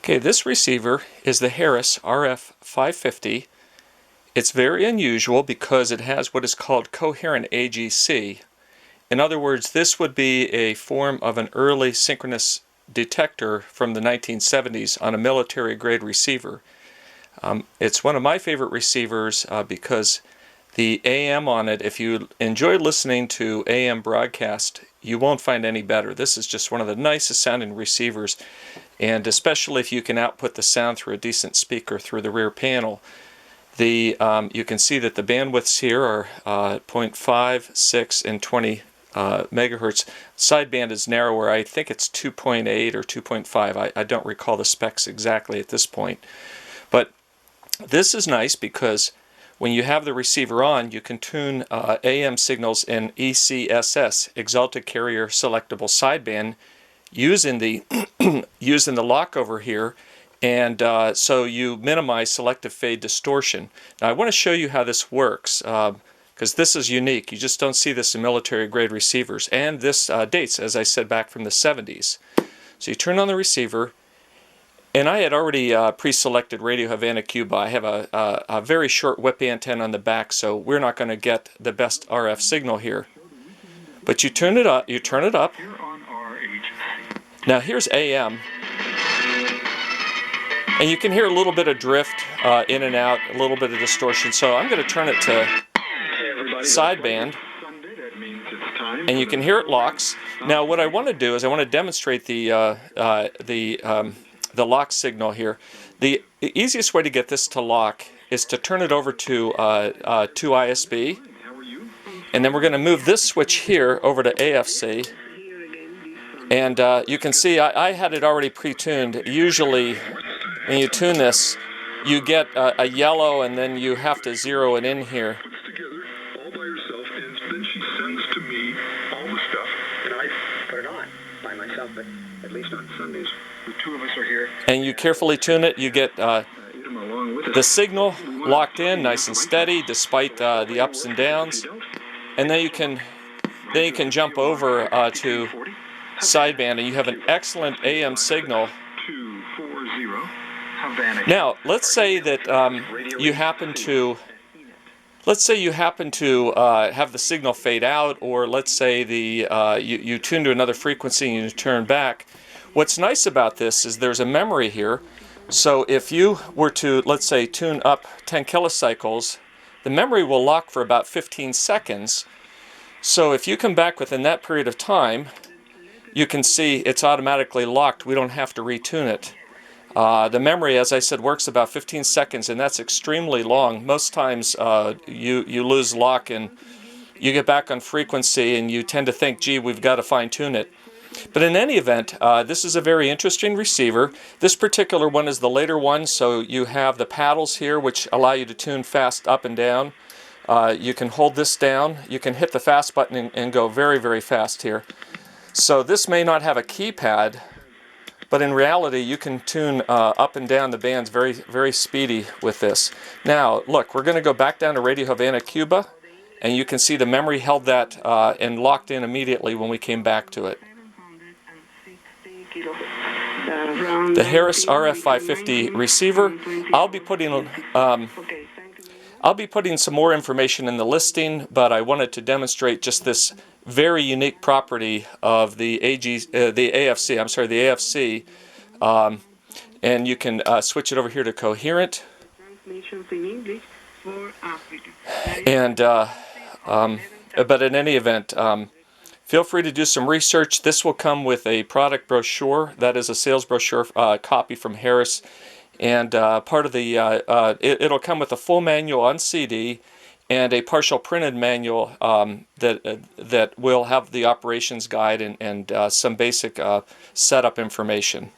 Okay, this receiver is the Harris RF-550. It's very unusual because it has what is called coherent AGC. In other words, this would be a form of an early synchronous detector from the 1970s on a military-grade receiver. It's one of my favorite receivers because the AM on it, if you enjoy listening to AM broadcast, you won't find any better. This is just one of the nicest sounding receivers, and especially if you can output the sound through a decent speaker through the rear panel. You can see that the bandwidths here are 0.5, 6, and 20 megahertz. Sideband is narrower. I think it's 2.8 or 2.5. I don't recall the specs exactly at this point. But this is nice because when you have the receiver on, you can tune AM signals in ECSS, Exalted Carrier Selectable Sideband, using the using the lock over here, and so you minimize selective fade distortion. Now I want to show you how this works because this is unique. You just don't see this in military-grade receivers, and this dates, as I said, back from the 70s. So you turn on the receiver. And I had already pre-selected Radio Havana Cuba. I have a very short whip antenna on the back, so we're not going to get the best RF signal here. But you turn it up. You turn it up. Now here's AM, and you can hear a little bit of drift in and out, a little bit of distortion. So I'm going to turn it to sideband, and you can hear it locks. Now what I want to do is I want to demonstrate the lock signal here. The easiest way to get this to lock is to turn it over to 2ISB, and then we're going to move this switch here over to AFC, and you can see I had it already pre-tuned. Usually when you tune this, you get a yellow and then you have to zero it in here. But at least on Sundays, the two of us are here. And you carefully tune it. You get the signal locked in, nice and steady, despite the ups and downs. And then you can jump over to sideband, and you have an excellent AM signal. Now, let's say that you happen to. Let's say you happen to have the signal fade out, or let's say you tune to another frequency and you turn back. What's nice about this is there's a memory here. So if you were to, let's say, tune up 10 kilocycles, the memory will lock for about 15 seconds. So if you come back within that period of time, you can see it's automatically locked. We don't have to retune it. The memory, as I said, works about 15 seconds, and that's extremely long. Most times you lose lock and you get back on frequency and you tend to think, gee, we've got to fine-tune it. But in any event, this is a very interesting receiver. This particular one is the later one, so you have the paddles here which allow you to tune fast up and down. You can hold this down. You can hit the fast button and go very, very fast here. So this may not have a keypad, but in reality, you can tune up and down the bands very, very speedy with this. Now, look, we're going to go back down to Radio Havana Cuba, and you can see the memory held that and locked in immediately when we came back to it. The Harris RF-550 receiver. I'll be putting some more information in the listing, but I wanted to demonstrate just this very unique property of the AFC, and you can switch it over here to coherent. And but in any event, feel free to do some research. This will come with a product brochure. That is a sales brochure copy from Harris. And part of the it'll come with a full manual on CD and a partial printed manual that will have the operations guide and some basic setup information.